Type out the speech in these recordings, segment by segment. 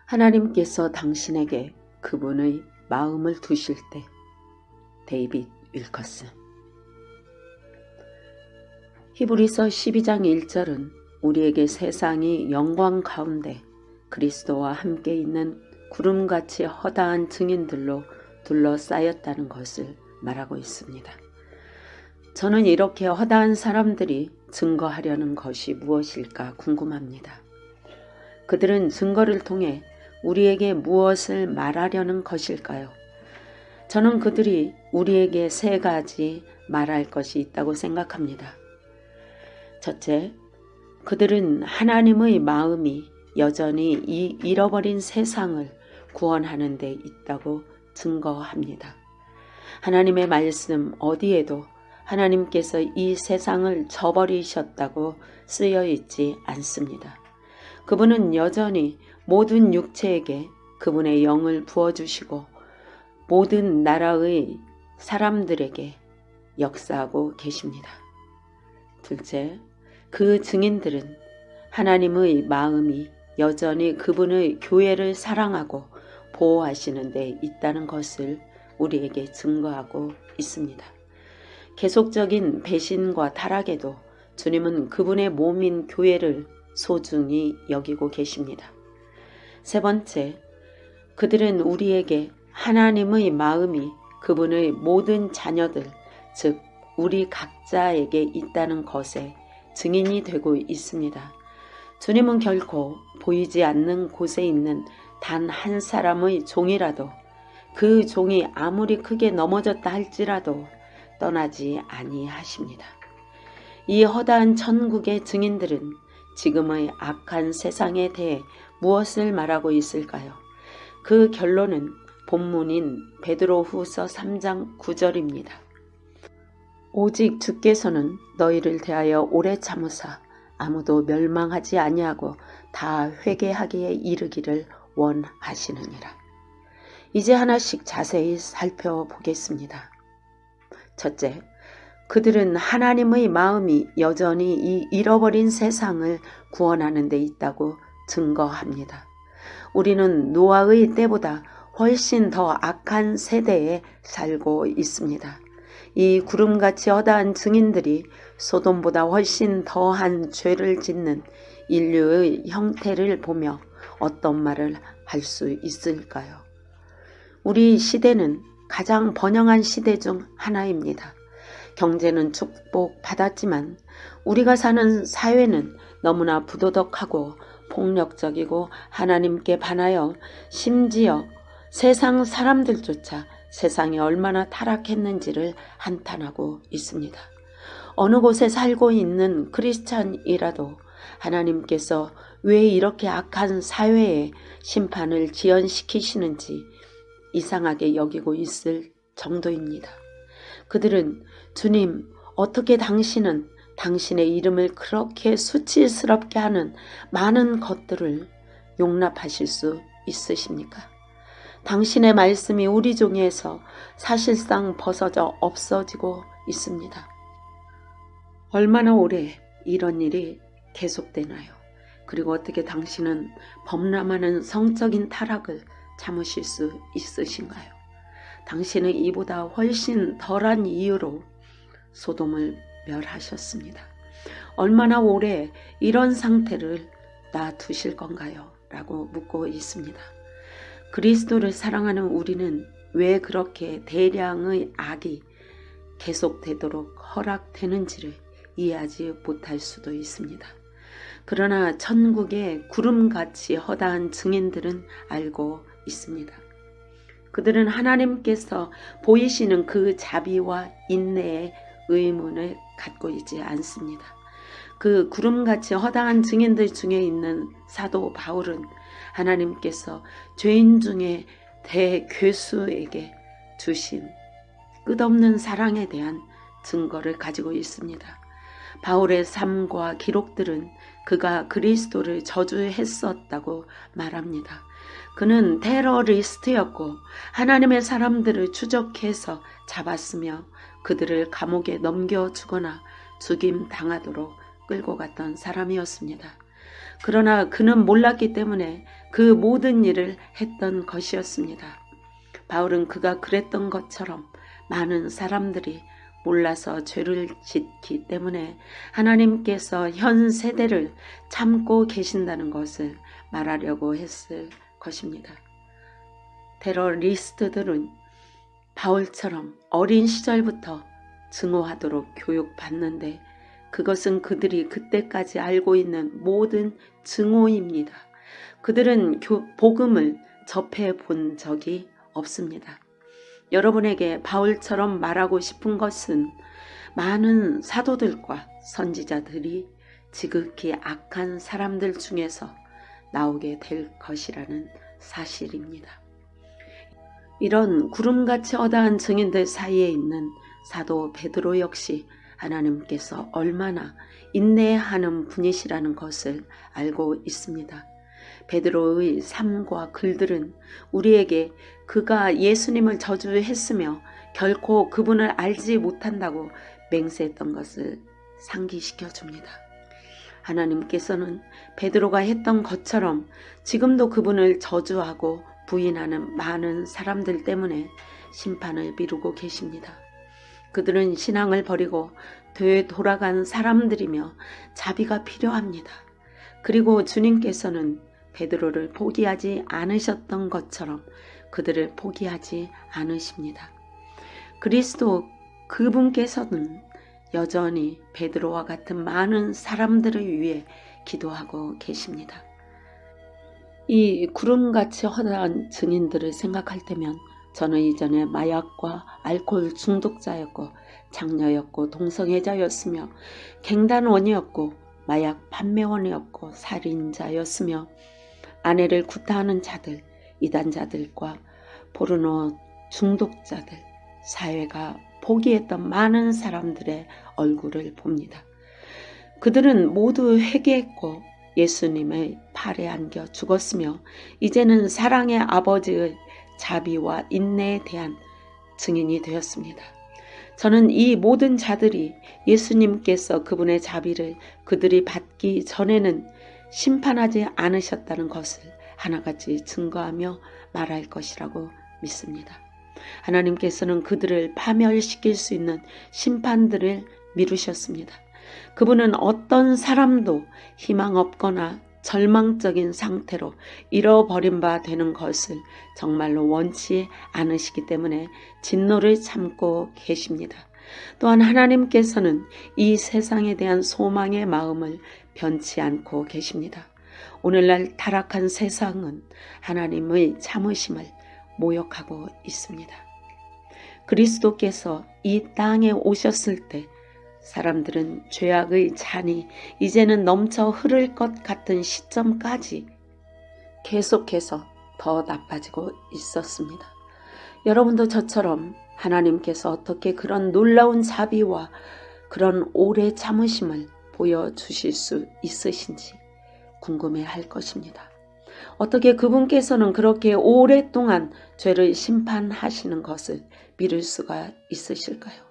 하나님께서 당신에게 그분의 마음을 두실 때. 데이빗 윌커스. 히브리서 12장 1절은 우리에게 세상이 영광 가운데 그리스도와 함께 있는 구름같이 허다한 증인들로 둘러싸였다는 것을 말하고 있습니다. 저는 이렇게 허다한 사람들이 증거하려는 것이 무엇일까 궁금합니다. 그들은 증거를 통해 우리에게 무엇을 말하려는 것일까요? 저는 그들이 우리에게 세 가지 말할 것이 있다고 생각합니다. 첫째, 그들은 하나님의 마음이 여전히 이 잃어버린 세상을 구원하는 데 있다고 증거합니다. 하나님의 말씀 어디에도 하나님께서 이 세상을 저버리셨다고 쓰여 있지 않습니다. 그분은 여전히 모든 육체에게 그분의 영을 부어주시고 모든 나라의 사람들에게 역사하고 계십니다. 둘째, 그 증인들은 하나님의 마음이 여전히 그분의 교회를 사랑하고 보호하시는 데 있다는 것을 우리에게 증거하고 있습니다. 계속적인 배신과 타락에도 주님은 그분의 몸인 교회를 소중히 여기고 계십니다. 세 번째, 그들은 우리에게 하나님의 마음이 그분의 모든 자녀들, 즉 우리 각자에게 있다는 것에 증인이 되고 있습니다. 주님은 결코 보이지 않는 곳에 있는 단 한 사람의 종이라도 그 종이 아무리 크게 넘어졌다 할지라도 떠나지 아니하십니다. 이 허다한 천국의 증인들은 지금의 악한 세상에 대해 무엇을 말하고 있을까요? 그 결론은 본문인 베드로후서 3장 9절입니다. 오직 주께서는 너희를 대하여 오래 참으사 아무도 멸망하지 아니하고 다 회개하기에 이르기를 원하시느니라. 이제 하나씩 자세히 살펴보겠습니다. 첫째, 그들은 하나님의 마음이 여전히 이 잃어버린 세상을 구원하는 데 있다고 증거합니다. 우리는 노아의 때보다 훨씬 더 악한 세대에 살고 있습니다. 이 구름같이 허다한 증인들이 소돔보다 훨씬 더한 죄를 짓는 인류의 형태를 보며 어떤 말을 할 수 있을까요? 우리 시대는 가장 번영한 시대 중 하나입니다. 경제는 축복받았지만 우리가 사는 사회는 너무나 부도덕하고 폭력적이고 하나님께 반하여 심지어 세상 사람들조차 세상이 얼마나 타락했는지를 한탄하고 있습니다. 어느 곳에 살고 있는 크리스찬이라도 하나님께서 왜 이렇게 악한 사회에 심판을 지연시키시는지 이상하게 여기고 있을 정도입니다. 그들은 주님, 어떻게 당신은 당신의 이름을 그렇게 수치스럽게 하는 많은 것들을 용납하실 수 있으십니까? 당신의 말씀이 우리 중에서 사실상 벗어져 없어지고 있습니다. 얼마나 오래 이런 일이 계속되나요? 그리고 어떻게 당신은 범람하는 성적인 타락을 참으실 수 있으신가요? 당신은 이보다 훨씬 덜한 이유로 소돔을 멸하셨습니다. 얼마나 오래 이런 상태를 놔두실 건가요? 라고 묻고 있습니다. 그리스도를 사랑하는 우리는 왜 그렇게 대량의 악이 계속되도록 허락되는지를 이해하지 못할 수도 있습니다. 그러나 천국의 구름같이 허다한 증인들은 알고 있습니다. 그들은 하나님께서 보이시는 그 자비와 인내의 의문을 갖고 있지 않습니다. 그 구름같이 허다한 증인들 중에 있는 사도 바울은 하나님께서 죄인 중에 대괴수에게 주신 끝없는 사랑에 대한 증거를 가지고 있습니다. 바울의 삶과 기록들은 그가 그리스도를 저주했었다고 말합니다. 그는 테러리스트였고 하나님의 사람들을 추적해서 잡았으며 그들을 감옥에 넘겨주거나 죽임 당하도록 끌고 갔던 사람이었습니다. 그러나 그는 몰랐기 때문에 그 모든 일을 했던 것이었습니다. 바울은 그가 그랬던 것처럼 많은 사람들이 몰라서 죄를 짓기 때문에 하나님께서 현 세대를 참고 계신다는 것을 말하려고 했을 것입니다. 테러리스트들은 바울처럼 어린 시절부터 증오하도록 교육받는데 그것은 그들이 그때까지 알고 있는 모든 증오입니다. 그들은 복음을 접해 본 적이 없습니다. 여러분에게 바울처럼 말하고 싶은 것은 많은 사도들과 선지자들이 지극히 악한 사람들 중에서 나오게 될 것이라는 사실입니다. 이런 구름같이 허다한 증인들 사이에 있는 사도 베드로 역시 하나님께서 얼마나 인내하는 분이시라는 것을 알고 있습니다. 베드로의 삶과 글들은 우리에게 그가 예수님을 저주했으며 결코 그분을 알지 못한다고 맹세했던 것을 상기시켜 줍니다. 하나님께서는 베드로가 했던 것처럼 지금도 그분을 저주하고 부인하는 많은 사람들 때문에 심판을 미루고 계십니다. 그들은 신앙을 버리고 되돌아간 사람들이며 자비가 필요합니다. 그리고 주님께서는 베드로를 포기하지 않으셨던 것처럼 그들을 포기하지 않으십니다. 그리스도 그분께서는 여전히 베드로와 같은 많은 사람들을 위해 기도하고 계십니다. 이 구름같이 허다한 증인들을 생각할 때면 저는 이전에 마약과 알코올 중독자였고 장녀였고 동성애자였으며 갱단원이었고 마약 판매원이었고 살인자였으며 아내를 구타하는 자들, 이단자들과 포르노 중독자들, 사회가 포기했던 많은 사람들의 얼굴을 봅니다. 그들은 모두 회개했고 예수님의 팔에 안겨 죽었으며 이제는 사랑의 아버지의 자비와 인내에 대한 증인이 되었습니다. 저는 이 모든 자들이 예수님께서 그분의 자비를 그들이 받기 전에는 심판하지 않으셨다는 것을 하나같이 증거하며 말할 것이라고 믿습니다. 하나님께서는 그들을 파멸시킬 수 있는 심판들을 미루셨습니다. 그분은 어떤 사람도 희망 없거나 절망적인 상태로 잃어버린 바 되는 것을 정말로 원치 않으시기 때문에 진노를 참고 계십니다. 또한 하나님께서는 이 세상에 대한 소망의 마음을 변치 않고 계십니다. 오늘날 타락한 세상은 하나님의 참으심을 모욕하고 있습니다. 그리스도께서 이 땅에 오셨을 때 사람들은 죄악의 잔이 이제는 넘쳐 흐를 것 같은 시점까지 계속해서 더 나빠지고 있었습니다. 여러분도 저처럼 하나님께서 어떻게 그런 놀라운 자비와 그런 오래 참으심을 보여주실 수 있으신지 궁금해할 것입니다. 어떻게 그분께서는 그렇게 오랫동안 죄를 심판하시는 것을 미룰 수가 있으실까요?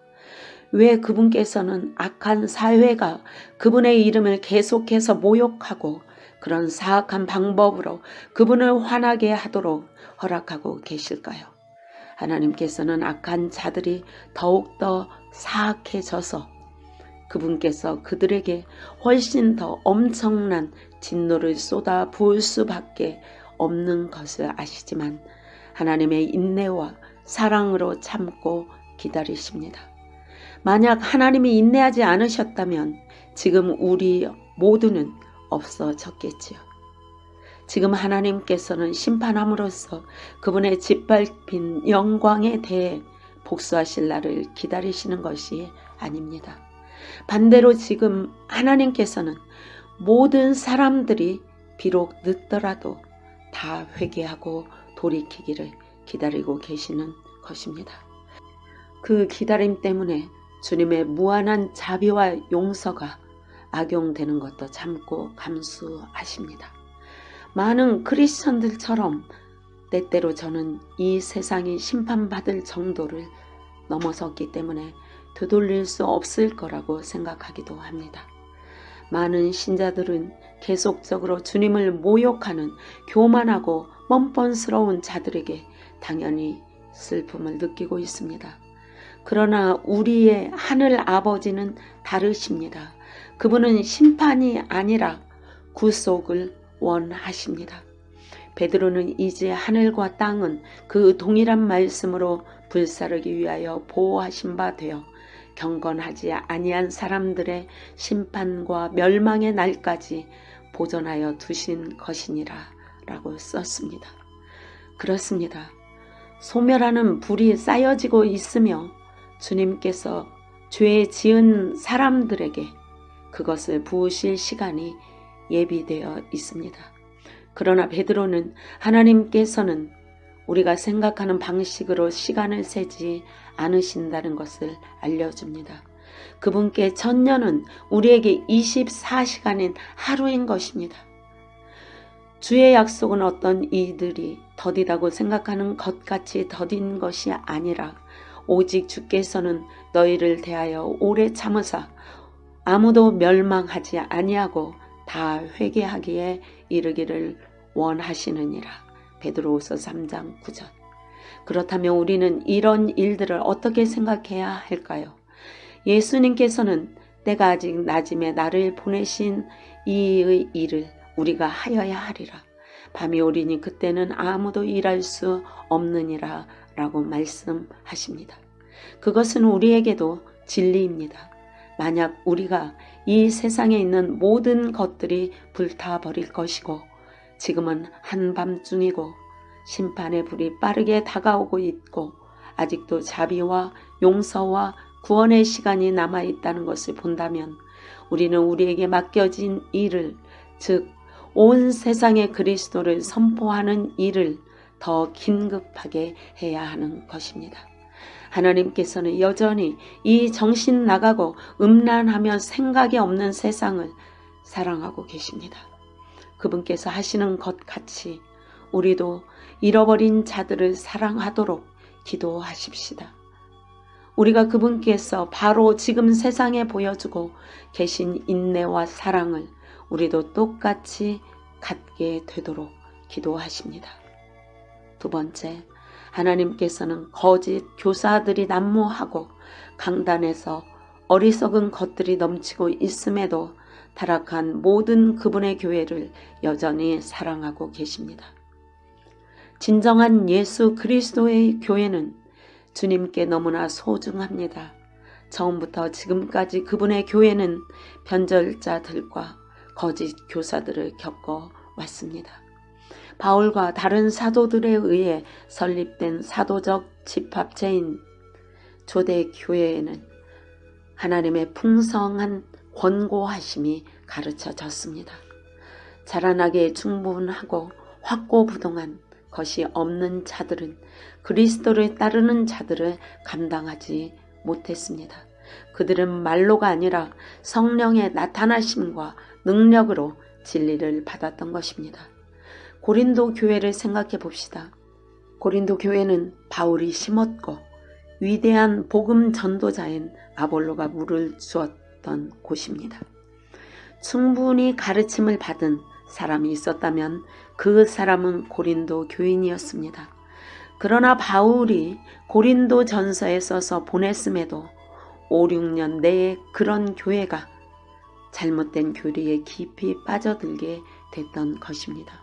왜 그분께서는 악한 사회가 그분의 이름을 계속해서 모욕하고 그런 사악한 방법으로 그분을 화나게 하도록 허락하고 계실까요? 하나님께서는 악한 자들이 더욱더 사악해져서 그분께서 그들에게 훨씬 더 엄청난 진노를 쏟아 부을 수밖에 없는 것을 아시지만 하나님의 인내와 사랑으로 참고 기다리십니다. 만약 하나님이 인내하지 않으셨다면 지금 우리 모두는 없어졌겠지요. 지금 하나님께서는 심판함으로써 그분의 짓밟힌 영광에 대해 복수하실 날을 기다리시는 것이 아닙니다. 반대로 지금 하나님께서는 모든 사람들이 비록 늦더라도 다 회개하고 돌이키기를 기다리고 계시는 것입니다. 그 기다림 때문에 주님의 무한한 자비와 용서가 악용되는 것도 참고 감수하십니다. 많은 크리스천들처럼 때때로 저는 이 세상이 심판받을 정도를 넘어섰기 때문에 되돌릴 수 없을 거라고 생각하기도 합니다. 많은 신자들은 계속적으로 주님을 모욕하는 교만하고 뻔뻔스러운 자들에게 당연히 슬픔을 느끼고 있습니다. 그러나 우리의 하늘 아버지는 다르십니다. 그분은 심판이 아니라 구속을 원하십니다. 베드로는 이제 하늘과 땅은 그 동일한 말씀으로 불사르기 위하여 보호하신 바 되어 경건하지 아니한 사람들의 심판과 멸망의 날까지 보존하여 두신 것이니라 라고 썼습니다. 그렇습니다. 소멸하는 불이 쌓여지고 있으며 주님께서 죄 지은 사람들에게 그것을 부으실 시간이 예비되어 있습니다. 그러나 베드로는 하나님께서는 우리가 생각하는 방식으로 시간을 세지 않으신다는 것을 알려줍니다. 그분께 천년은 우리에게 24시간인 하루인 것입니다. 주의 약속은 어떤 이들이 더디다고 생각하는 것같이 더딘 것이 아니라 오직 주께서는 너희를 대하여 오래 참으사 아무도 멸망하지 아니하고 다 회개하기에 이르기를 원하시느니라. 베드로후서 3장 9절. 그렇다면 우리는 이런 일들을 어떻게 생각해야 할까요? 예수님께서는 때가 아직 낮음에 나를 보내신 이의 일을 우리가 하여야 하리라. 밤이 오리니 그때는 아무도 일할 수 없느니라 라고 말씀하십니다. 그것은 우리에게도 진리입니다. 만약 우리가 이 세상에 있는 모든 것들이 불타버릴 것이고 지금은 한밤중이고 심판의 불이 빠르게 다가오고 있고 아직도 자비와 용서와 구원의 시간이 남아있다는 것을 본다면 우리는 우리에게 맡겨진 일을, 즉 온 세상에 그리스도를 선포하는 일을 더 긴급하게 해야 하는 것입니다. 하나님께서는 여전히 이 정신 나가고 음란하며 생각이 없는 세상을 사랑하고 계십니다. 그분께서 하시는 것 같이 우리도 잃어버린 자들을 사랑하도록 기도하십시다. 우리가 그분께서 바로 지금 세상에 보여주고 계신 인내와 사랑을 우리도 똑같이 갖게 되도록 기도하십니다. 두 번째, 하나님께서는 거짓 교사들이 난무하고 강단에서 어리석은 것들이 넘치고 있음에도 타락한 모든 그분의 교회를 여전히 사랑하고 계십니다. 진정한 예수 그리스도의 교회는 주님께 너무나 소중합니다. 처음부터 지금까지 그분의 교회는 변절자들과 거짓 교사들을 겪어왔습니다. 바울과 다른 사도들에 의해 설립된 사도적 집합체인 초대교회에는 하나님의 풍성한 권고하심이 가르쳐졌습니다. 자라나기에 충분하고 확고부동한 것이 없는 자들은 그리스도를 따르는 자들을 감당하지 못했습니다. 그들은 말로가 아니라 성령의 나타나심과 능력으로 진리를 받았던 것입니다. 고린도 교회를 생각해 봅시다. 고린도 교회는 바울이 심었고 위대한 복음 전도자인 아볼로가 물을 주었던 곳입니다. 충분히 가르침을 받은 사람이 있었다면 그 사람은 고린도 교인이었습니다. 그러나 바울이 고린도 전서에 써서 보냈음에도 5, 6년 내에 그런 교회가 잘못된 교리에 깊이 빠져들게 됐던 것입니다.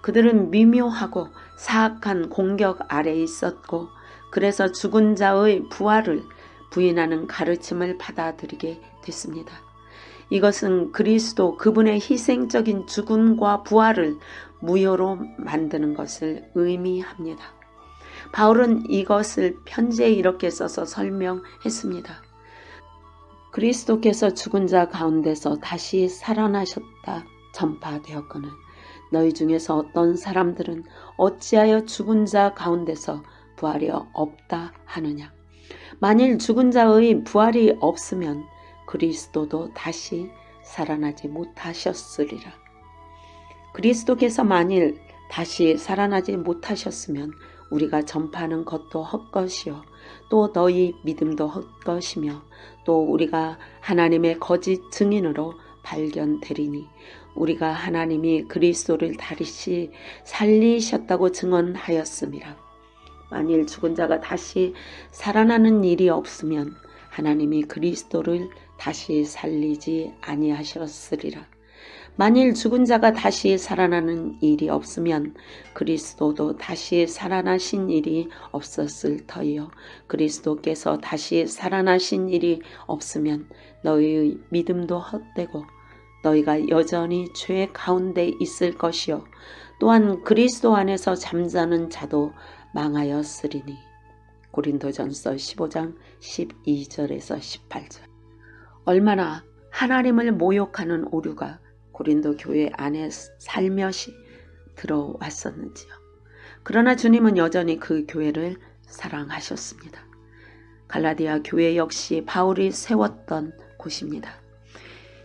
그들은 미묘하고 사악한 공격 아래에 있었고 그래서 죽은 자의 부활을 부인하는 가르침을 받아들이게 됐습니다. 이것은 그리스도 그분의 희생적인 죽음과 부활을 무효로 만드는 것을 의미합니다. 바울은 이것을 편지에 이렇게 써서 설명했습니다. 그리스도께서 죽은 자 가운데서 다시 살아나셨다 전파되었거늘 너희 중에서 어떤 사람들은 어찌하여 죽은 자 가운데서 부활이 없다 하느냐. 만일 죽은 자의 부활이 없으면 그리스도도 다시 살아나지 못하셨으리라. 그리스도께서 만일 다시 살아나지 못하셨으면 우리가 전파하는 것도 헛것이요 또 너희 믿음도 헛것이며 또 우리가 하나님의 거짓 증인으로 발견되리니 우리가 하나님이 그리스도를 다시 살리셨다고 증언하였음이라. 만일 죽은 자가 다시 살아나는 일이 없으면 하나님이 그리스도를 다시 살리지 아니하셨으리라. 만일 죽은 자가 다시 살아나는 일이 없으면 그리스도도 다시 살아나신 일이 없었을 터이요. 그리스도께서 다시 살아나신 일이 없으면 너희의 믿음도 헛되고 너희가 여전히 죄 가운데 있을 것이요. 또한 그리스도 안에서 잠자는 자도 망하였으리니. 고린도전서 15장 12절에서 18절. 얼마나 하나님을 모욕하는 오류가 고린도 교회 안에 살며시 들어왔었는지요. 그러나 주님은 여전히 그 교회를 사랑하셨습니다. 갈라디아 교회 역시 바울이 세웠던 곳입니다.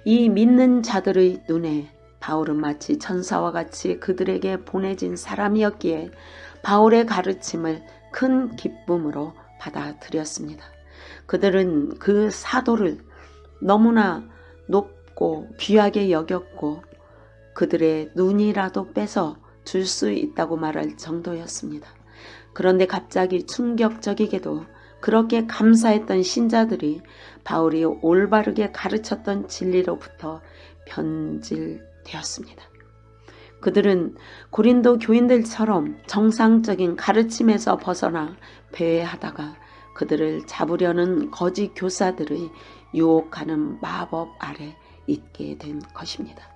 이 믿는 자들의 눈에 바울은 마치 천사와 같이 그들에게 보내진 사람이었기에 바울의 가르침을 큰 기쁨으로 받아들였습니다. 그들은 그 사도를 너무나 높고 귀하게 여겼고 그들의 눈이라도 빼서 줄 수 있다고 말할 정도였습니다. 그런데 갑자기 충격적이게도 그렇게 감사했던 신자들이 바울이 올바르게 가르쳤던 진리로부터 변질되었습니다. 그들은 고린도 교인들처럼 정상적인 가르침에서 벗어나 배회하다가 그들을 잡으려는 거짓 교사들의 유혹하는 마법 아래 있게 된 것입니다.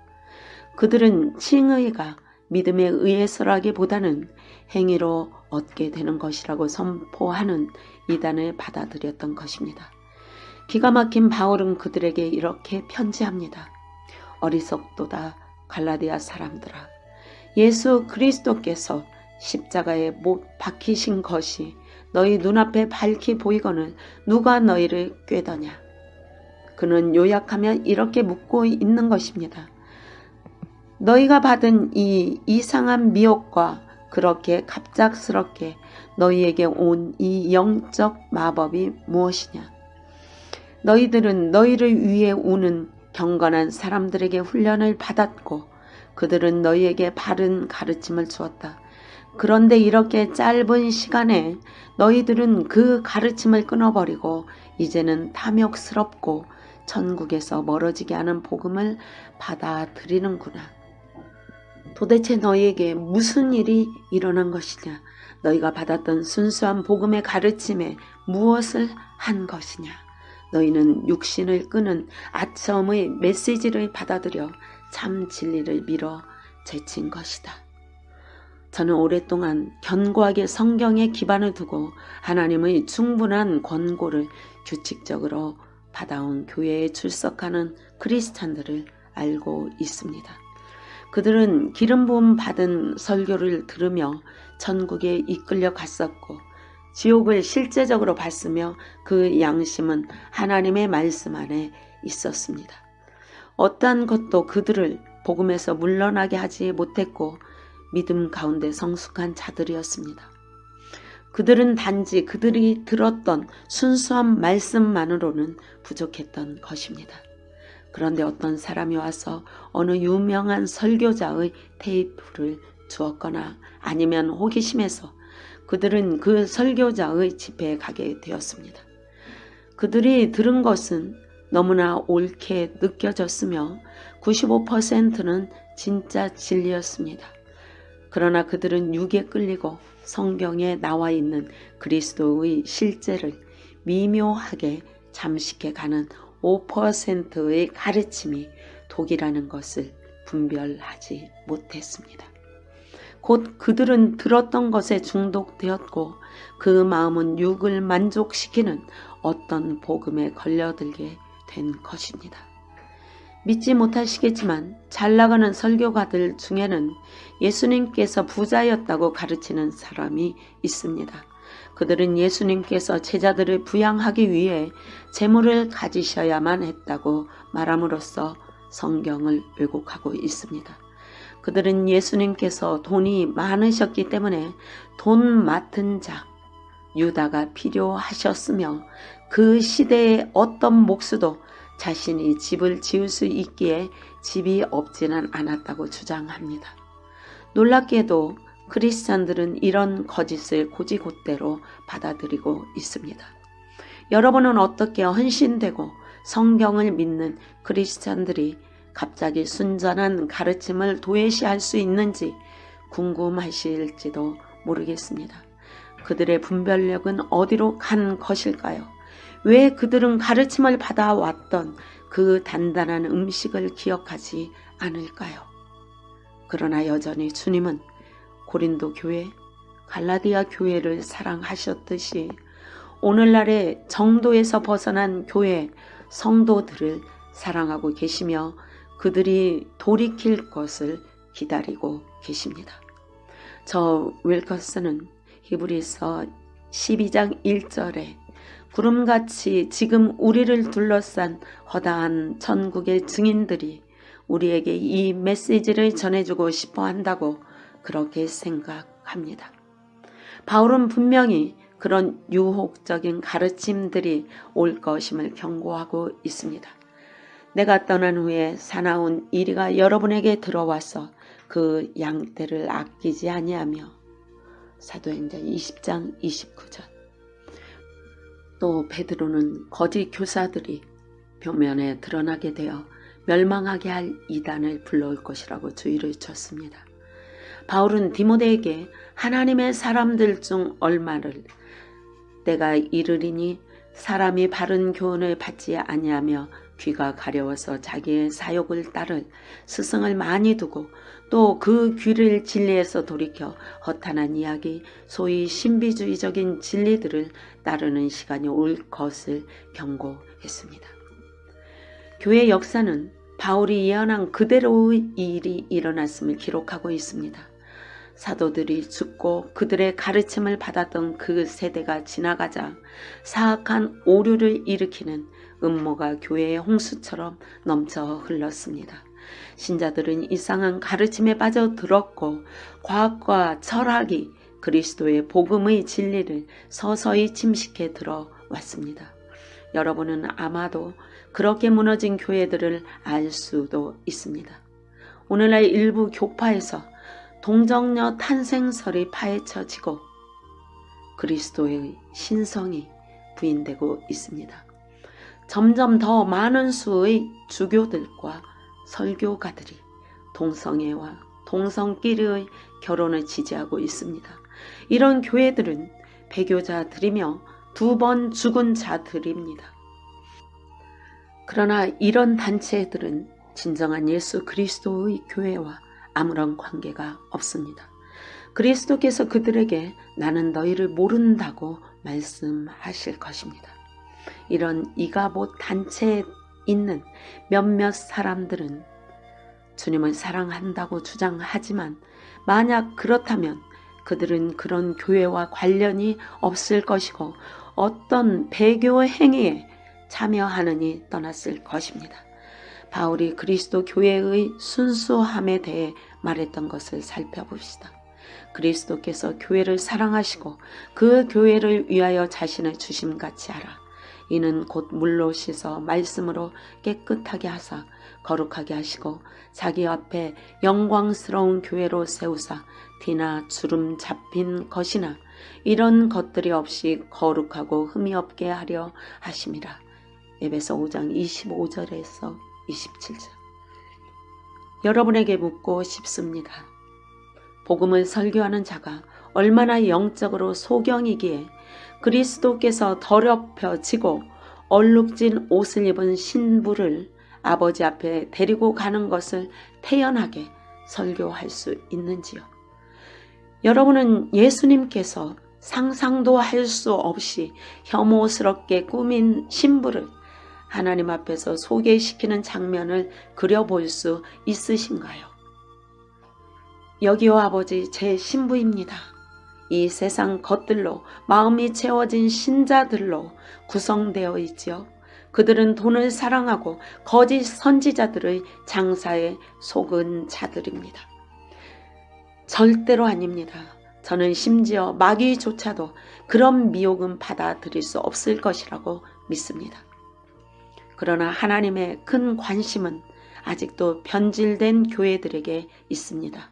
그들은 칭의가 믿음에 의해서라기보다는 행위로 얻게 되는 것이라고 선포하는 이단을 받아들였던 것입니다. 기가 막힌 바울은 그들에게 이렇게 편지합니다. 어리석도다 갈라디아 사람들아, 예수 그리스도께서 십자가에 못 박히신 것이 너희 눈앞에 밝히 보이거늘 누가 너희를 꾀더냐. 그는 요약하며 이렇게 묻고 있는 것입니다. 너희가 받은 이 이상한 미혹과 그렇게 갑작스럽게 너희에게 온 이 영적 마법이 무엇이냐. 너희들은 너희를 위해 우는 경건한 사람들에게 훈련을 받았고 그들은 너희에게 바른 가르침을 주었다. 그런데 이렇게 짧은 시간에 너희들은 그 가르침을 끊어버리고 이제는 탐욕스럽고 천국에서 멀어지게 하는 복음을 받아들이는구나. 도대체 너희에게 무슨 일이 일어난 것이냐? 너희가 받았던 순수한 복음의 가르침에 무엇을 한 것이냐? 너희는 육신을 끄는 아첨의 메시지를 받아들여 참 진리를 밀어 제친 것이다. 저는 오랫동안 견고하게 성경에 기반을 두고 하나님의 충분한 권고를 규칙적으로 받아온 교회에 출석하는 크리스찬들을 알고 있습니다. 그들은 기름 부음 받은 설교를 들으며 천국에 이끌려 갔었고 지옥을 실제적으로 봤으며 그 양심은 하나님의 말씀 안에 있었습니다. 어떠한 것도 그들을 복음에서 물러나게 하지 못했고 믿음 가운데 성숙한 자들이었습니다. 그들은 단지 그들이 들었던 순수한 말씀만으로는 부족했던 것입니다. 그런데 어떤 사람이 와서 어느 유명한 설교자의 테이프를 주었거나 아니면 호기심에서 그들은 그 설교자의 집회에 가게 되었습니다. 그들이 들은 것은 너무나 옳게 느껴졌으며 95%는 진짜 진리였습니다. 그러나 그들은 육에 끌리고 성경에 나와 있는 그리스도의 실제를 미묘하게 잠식해가는 5%의 가르침이 독이라는 것을 분별하지 못했습니다. 곧 그들은 들었던 것에 중독되었고 그 마음은 육을 만족시키는 어떤 복음에 걸려들게 된 것입니다. 믿지 못하시겠지만 잘 나가는 설교가들 중에는 예수님께서 부자였다고 가르치는 사람이 있습니다. 그들은 예수님께서 제자들을 부양하기 위해 재물을 가지셔야만 했다고 말함으로써 성경을 왜곡하고 있습니다. 그들은 예수님께서 돈이 많으셨기 때문에 돈 맡은 자 유다가 필요하셨으며 그 시대의 어떤 목수도 자신이 집을 지을 수 있기에 집이 없지는 않았다고 주장합니다. 놀랍게도 크리스찬들은 이런 거짓을 곧이곧대로 받아들이고 있습니다. 여러분은 어떻게 헌신되고 성경을 믿는 크리스찬들이 갑자기 순전한 가르침을 도외시할 수 있는지 궁금하실지도 모르겠습니다. 그들의 분별력은 어디로 간 것일까요? 왜 그들은 가르침을 받아왔던 그 단단한 음식을 기억하지 않을까요? 그러나 여전히 주님은 고린도 교회, 갈라디아 교회를 사랑하셨듯이 오늘날의 정도에서 벗어난 교회 성도들을 사랑하고 계시며 그들이 돌이킬 것을 기다리고 계십니다. 저 윌커슨은 히브리서 12장 1절에 구름같이 지금 우리를 둘러싼 허다한 천국의 증인들이 우리에게 이 메시지를 전해주고 싶어 한다고 그렇게 생각합니다. 바울은 분명히 그런 유혹적인 가르침들이 올 것임을 경고하고 있습니다. 내가 떠난 후에 사나운 이리가 여러분에게 들어와서 그 양떼를 아끼지 아니하며 사도행전 20장 29절. 또 베드로는 거짓 교사들이 표면에 드러나게 되어 멸망하게 할 이단을 불러올 것이라고 주의를 줬습니다. 바울은 디모데에게 하나님의 사람들 중 얼마를 때가 이르리니 사람이 바른 교훈을 받지 아니하며 귀가 가려워서 자기의 사욕을 따를 스승을 많이 두고 또 그 귀를 진리에서 돌이켜 허탄한 이야기, 소위 신비주의적인 진리들을 따르는 시간이 올 것을 경고했습니다. 교회 역사는 바울이 예언한 그대로의 일이 일어났음을 기록하고 있습니다. 사도들이 죽고 그들의 가르침을 받았던 그 세대가 지나가자 사악한 오류를 일으키는 음모가 교회의 홍수처럼 넘쳐 흘렀습니다. 신자들은 이상한 가르침에 빠져들었고 과학과 철학이 그리스도의 복음의 진리를 서서히 침식해 들어왔습니다. 여러분은 아마도 그렇게 무너진 교회들을 알 수도 있습니다. 오늘날 일부 교파에서 동정녀 탄생설이 파헤쳐지고 그리스도의 신성이 부인되고 있습니다. 점점 더 많은 수의 주교들과 설교가들이 동성애와 동성끼리의 결혼을 지지하고 있습니다. 이런 교회들은 배교자들이며 2번 죽은 자들입니다. 그러나 이런 단체들은 진정한 예수 그리스도의 교회와 아무런 관계가 없습니다. 그리스도께서 그들에게 나는 너희를 모른다고 말씀하실 것입니다. 이런 이가봇 단체에 있는 몇몇 사람들은 주님을 사랑한다고 주장하지만 만약 그렇다면 그들은 그런 교회와 관련이 없을 것이고 어떤 배교 행위에 참여하느니 떠났을 것입니다. 바울이 그리스도 교회의 순수함에 대해 말했던 것을 살펴봅시다. 그리스도께서 교회를 사랑하시고 그 교회를 위하여 자신을 주심같이 하라. 이는 곧 물로 씻어 말씀으로 깨끗하게 하사 거룩하게 하시고 자기 앞에 영광스러운 교회로 세우사 티나 주름 잡힌 것이나 이런 것들이 없이 거룩하고 흠이 없게 하려 하심이라. 에베소 5장 25절에서 27절. 여러분에게 묻고 싶습니다. 복음을 설교하는 자가 얼마나 영적으로 소경이기에 그리스도께서 더럽혀지고 얼룩진 옷을 입은 신부를 아버지 앞에 데리고 가는 것을 태연하게 설교할 수 있는지요? 여러분은 예수님께서 상상도 할 수 없이 혐오스럽게 꾸민 신부를 하나님 앞에서 소개시키는 장면을 그려볼 수 있으신가요? 여기요 아버지, 제 신부입니다. 이 세상 것들로 마음이 채워진 신자들로 구성되어 있지요. 그들은 돈을 사랑하고 거짓 선지자들의 장사에 속은 자들입니다. 절대로 아닙니다. 저는 심지어 마귀조차도 그런 미혹은 받아들일 수 없을 것이라고 믿습니다. 그러나 하나님의 큰 관심은 아직도 변질된 교회들에게 있습니다.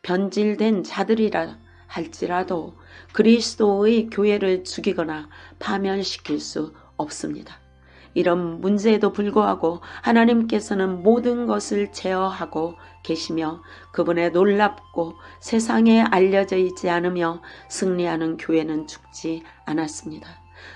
변질된 자들이라 할지라도 그리스도의 교회를 죽이거나 파멸시킬 수 없습니다. 이런 문제에도 불구하고 하나님께서는 모든 것을 제어하고 계시며 그분의 놀랍고 세상에 알려져 있지 않으며 승리하는 교회는 죽지 않았습니다.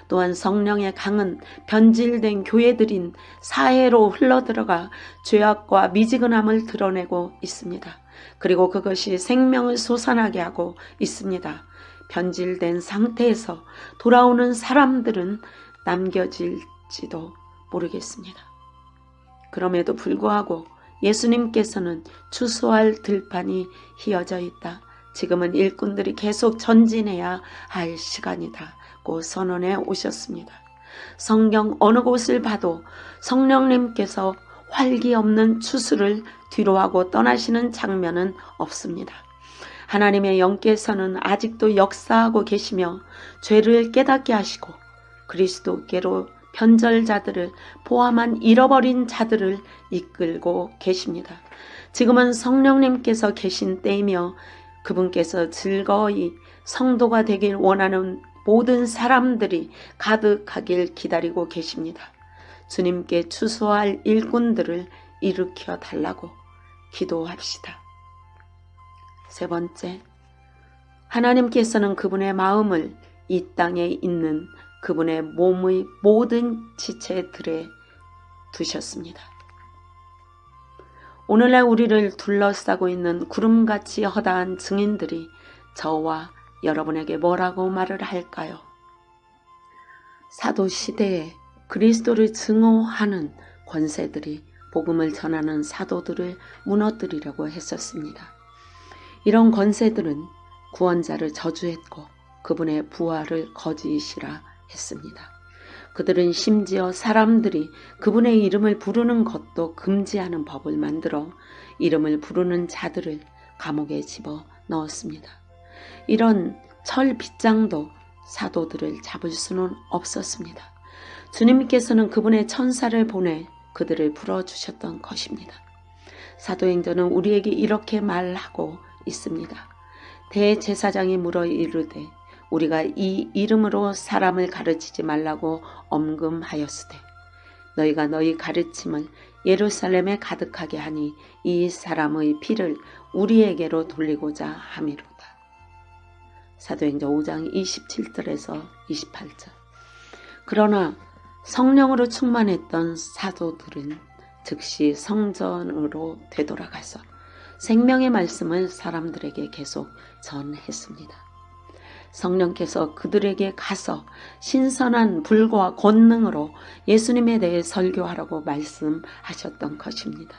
또한 성령의 강은 변질된 교회들인 사회로 흘러들어가 죄악과 미지근함을 드러내고 있습니다. 그리고 그것이 생명을 솟아나게 하고 있습니다. 변질된 상태에서 돌아오는 사람들은 남겨질지도 모르겠습니다. 그럼에도 불구하고 예수님께서는 추수할 들판이 휘어져 있다. 지금은 일꾼들이 계속 전진해야 할 시간이다고 선언해 오셨습니다. 성경 어느 곳을 봐도 성령님께서 활기 없는 추수를 뒤로하고 떠나시는 장면은 없습니다. 하나님의 영께서는 아직도 역사하고 계시며 죄를 깨닫게 하시고 그리스도께로 변절자들을 포함한 잃어버린 자들을 이끌고 계십니다. 지금은 성령님께서 계신 때이며 그분께서 즐거이 성도가 되길 원하는 모든 사람들이 가득하길 기다리고 계십니다. 주님께 추수할 일꾼들을 일으켜 달라고 기도합시다. 세 번째, 하나님께서는 그분의 마음을 이 땅에 있는 그분의 몸의 모든 지체들에 두셨습니다. 오늘날 우리를 둘러싸고 있는 구름같이 허다한 증인들이 저와 여러분에게 뭐라고 말을 할까요? 사도 시대에 그리스도를 증오하는 권세들이 복음을 전하는 사도들을 무너뜨리려고 했었습니다. 이런 권세들은 구원자를 저주했고 그분의 부활을 거짓이라 했습니다. 그들은 심지어 사람들이 그분의 이름을 부르는 것도 금지하는 법을 만들어 이름을 부르는 자들을 감옥에 집어 넣었습니다. 이런 철 빗장도 사도들을 잡을 수는 없었습니다. 주님께서는 그분의 천사를 보내 그들을 풀어주셨던 것입니다. 사도행전은 우리에게 이렇게 말하고 있습니다. 대제사장이 물어 이르되 우리가 이 이름으로 사람을 가르치지 말라고 엄금하였으되 너희가 너희 가르침을 예루살렘에 가득하게 하니 이 사람의 피를 우리에게로 돌리고자 함이로다. 사도행전 5장 27절에서 28절. 그러나 성령으로 충만했던 사도들은 즉시 성전으로 되돌아가서 생명의 말씀을 사람들에게 계속 전했습니다. 성령께서 그들에게 가서 신선한 불과 권능으로 예수님에 대해 설교하라고 말씀하셨던 것입니다.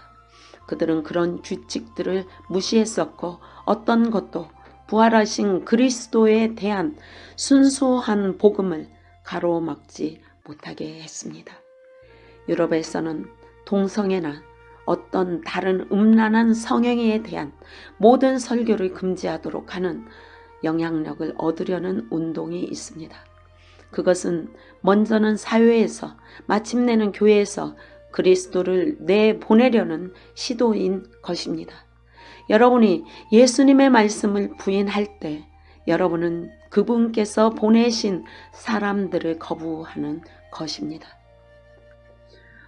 그들은 그런 규칙들을 무시했었고 어떤 것도 부활하신 그리스도에 대한 순수한 복음을 가로막지 못하게 했습니다. 유럽에서는 동성애나 어떤 다른 음란한 성행위에 대한 모든 설교를 금지하도록 하는 영향력을 얻으려는 운동이 있습니다. 그것은 먼저는 사회에서 마침내는 교회에서 그리스도를 내보내려는 시도인 것입니다. 여러분이 예수님의 말씀을 부인할 때 여러분은 그분께서 보내신 사람들을 거부하는 것입니다.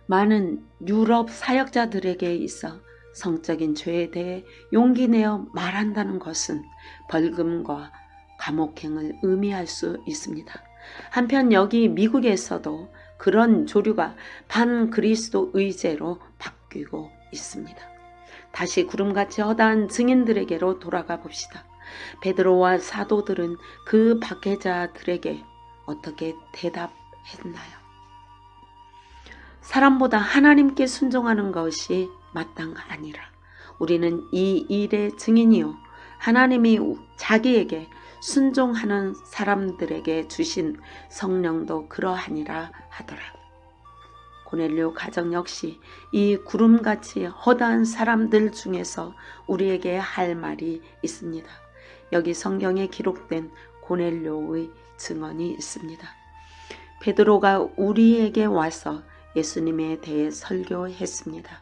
많은 유럽 사역자들에게 있어 성적인 죄에 대해 용기 내어 말한다는 것은 벌금과 감옥행을 의미할 수 있습니다. 한편 여기 미국에서도 그런 조류가 반그리스도 의제로 바뀌고 있습니다. 다시 구름같이 허다한 증인들에게로 돌아가 봅시다. 베드로와 사도들은 그 박해자들에게 어떻게 대답했나요? 사람보다 하나님께 순종하는 것이 마땅하니라. 우리는 이 일의 증인이요 하나님이 자기에게 순종하는 사람들에게 주신 성령도 그러하니라 하더라. 고넬료 가정 역시 이 구름같이 허다한 사람들 중에서 우리에게 할 말이 있습니다. 여기 성경에 기록된 고넬료의 증언이 있습니다. 베드로가 우리에게 와서 예수님에 대해 설교했습니다.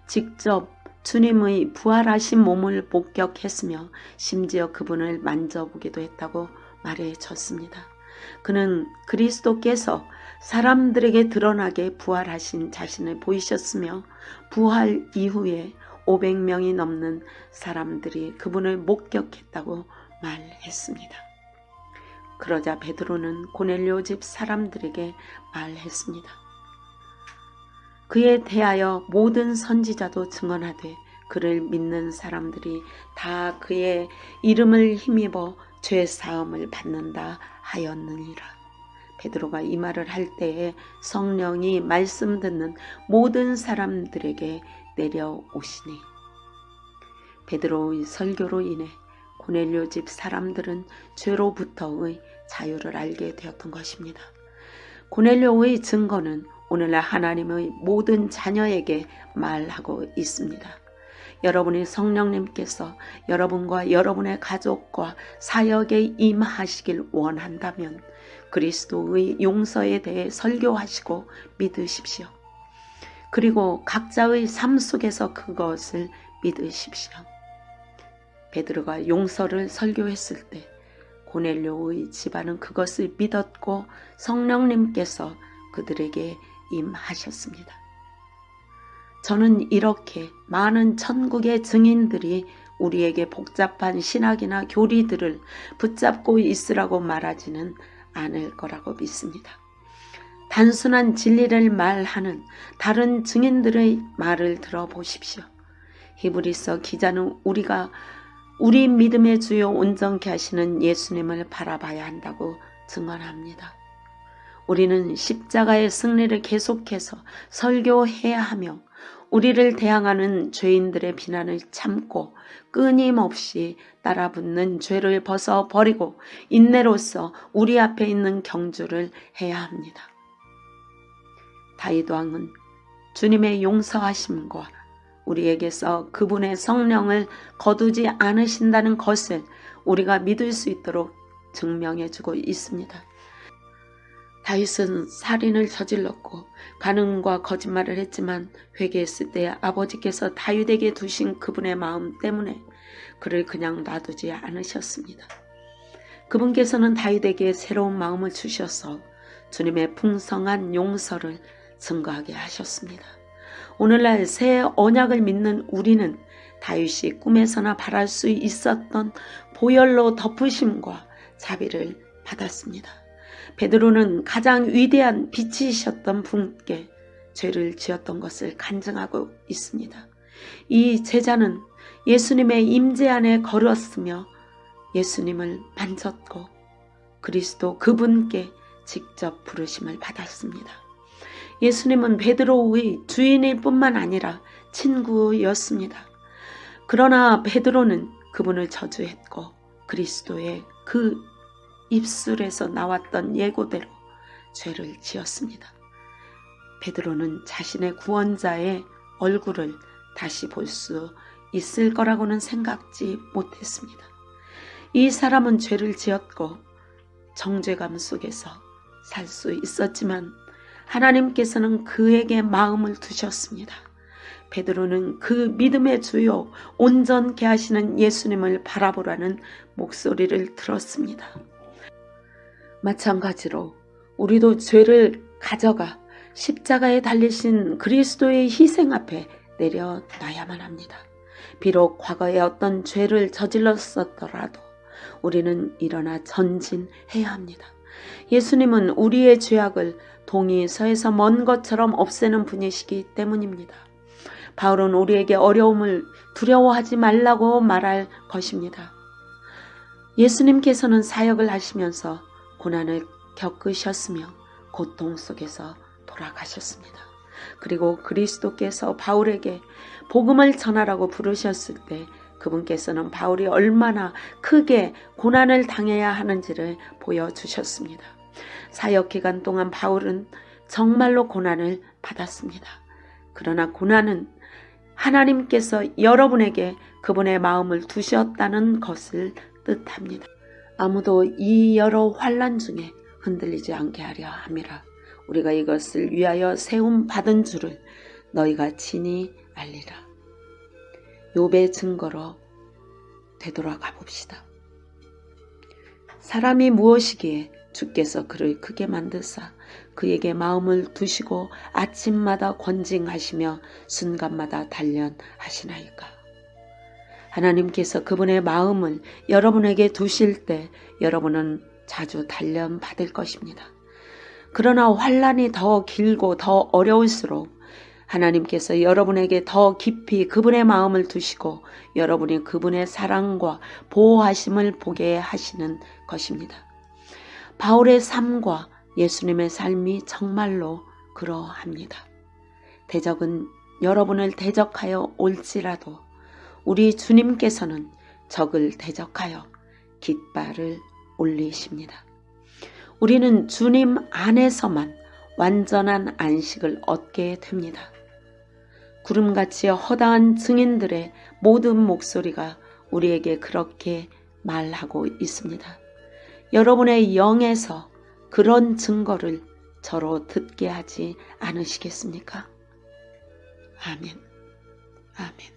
직접 주님의 부활하신 몸을 목격했으며 심지어 그분을 만져보기도 했다고 말해줬습니다. 그는 그리스도께서 사람들에게 드러나게 부활하신 자신을 보이셨으며 부활 이후에 500명이 넘는 사람들이 그분을 목격했다고 말했습니다. 그러자 베드로는 고넬료 집 사람들에게 말했습니다. 그에 대하여 모든 선지자도 증언하되 그를 믿는 사람들이 다 그의 이름을 힘입어 죄 사함을 받는다 하였느니라. 베드로가 이 말을 할 때에 성령이 말씀 듣는 모든 사람들에게 내려오시니 베드로의 설교로 인해 고넬료 집 사람들은 죄로부터의 자유를 알게 되었던 것입니다. 고넬료의 증거는 오늘날 하나님의 모든 자녀에게 말하고 있습니다. 여러분이 성령님께서 여러분과 여러분의 가족과 사역에 임하시길 원한다면 그리스도의 용서에 대해 설교하시고 믿으십시오. 그리고 각자의 삶 속에서 그것을 믿으십시오. 베드로가 용서를 설교했을 때 고넬료의 집안은 그것을 믿었고 성령님께서 그들에게 임하셨습니다. 저는 이렇게 많은 천국의 증인들이 우리에게 복잡한 신학이나 교리들을 붙잡고 있으라고 말하지는 않을 거라고 믿습니다. 단순한 진리를 말하는 다른 증인들의 말을 들어보십시오. 히브리서 기자는 우리가 우리 믿음의 주요 온전케 하시는 예수님을 바라봐야 한다고 증언합니다. 우리는 십자가의 승리를 계속해서 설교해야 하며 우리를 대항하는 죄인들의 비난을 참고 끊임없이 따라붙는 죄를 벗어버리고 인내로서 우리 앞에 있는 경주를 해야 합니다. 다윗 왕은 주님의 용서하심과 우리에게서 그분의 성령을 거두지 않으신다는 것을 우리가 믿을 수 있도록 증명해주고 있습니다. 다윗은 살인을 저질렀고 간음과 거짓말을 했지만 회개했을 때 아버지께서 다윗에게 두신 그분의 마음 때문에 그를 그냥 놔두지 않으셨습니다. 그분께서는 다윗에게 새로운 마음을 주셔서 주님의 풍성한 용서를 증거하게 하셨습니다. 오늘날 새 언약을 믿는 우리는 다윗이 꿈에서나 바랄 수 있었던 보혈로 덮으심과 자비를 받았습니다. 베드로는 가장 위대한 빛이셨던 분께 죄를 지었던 것을 간증하고 있습니다. 이 제자는 예수님의 임재 안에 걸었으며 예수님을 만졌고 그리스도 그분께 직접 부르심을 받았습니다. 예수님은 베드로의 주인일 뿐만 아니라 친구였습니다. 그러나 베드로는 그분을 저주했고 그리스도의 그 입술에서 나왔던 예고대로 죄를 지었습니다. 베드로는 자신의 구원자의 얼굴을 다시 볼 수 있을 거라고는 생각지 못했습니다. 이 사람은 죄를 지었고 정죄감 속에서 살 수 있었지만 하나님께서는 그에게 마음을 두셨습니다. 베드로는 그 믿음의 주요 온전케 하시는 예수님을 바라보라는 목소리를 들었습니다. 마찬가지로 우리도 죄를 가져가 십자가에 달리신 그리스도의 희생 앞에 내려놔야만 합니다. 비록 과거에 어떤 죄를 저질렀었더라도 우리는 일어나 전진해야 합니다. 예수님은 우리의 죄악을 동이 서에서 먼 것처럼 없애는 분이시기 때문입니다. 바울은 우리에게 어려움을 두려워하지 말라고 말할 것입니다. 예수님께서는 사역을 하시면서 고난을 겪으셨으며 고통 속에서 돌아가셨습니다. 그리고 그리스도께서 바울에게 복음을 전하라고 부르셨을 때 그분께서는 바울이 얼마나 크게 고난을 당해야 하는지를 보여주셨습니다. 사역 기간 동안 바울은 정말로 고난을 받았습니다. 그러나 고난은 하나님께서 여러분에게 그분의 마음을 두셨다는 것을 뜻합니다. 아무도 이 여러 환난 중에 흔들리지 않게 하려 함이라. 우리가 이것을 위하여 세움 받은 줄을 너희가 친히 알리라. 욥의 증거로 되돌아가 봅시다. 사람이 무엇이기에 주께서 그를 크게 만드사 그에게 마음을 두시고 아침마다 권징하시며 순간마다 단련하시나이까. 하나님께서 그분의 마음을 여러분에게 두실 때 여러분은 자주 단련 받을 것입니다. 그러나 환난이 더 길고 더 어려울수록 하나님께서 여러분에게 더 깊이 그분의 마음을 두시고 여러분이 그분의 사랑과 보호하심을 보게 하시는 것입니다. 바울의 삶과 예수님의 삶이 정말로 그러합니다. 대적은 여러분을 대적하여 올지라도 우리 주님께서는 적을 대적하여 깃발을 올리십니다. 우리는 주님 안에서만 완전한 안식을 얻게 됩니다. 구름같이 허다한 증인들의 모든 목소리가 우리에게 그렇게 말하고 있습니다. 여러분의 영에서 그런 증거를 저로 듣게 하지 않으시겠습니까? 아멘. 아멘.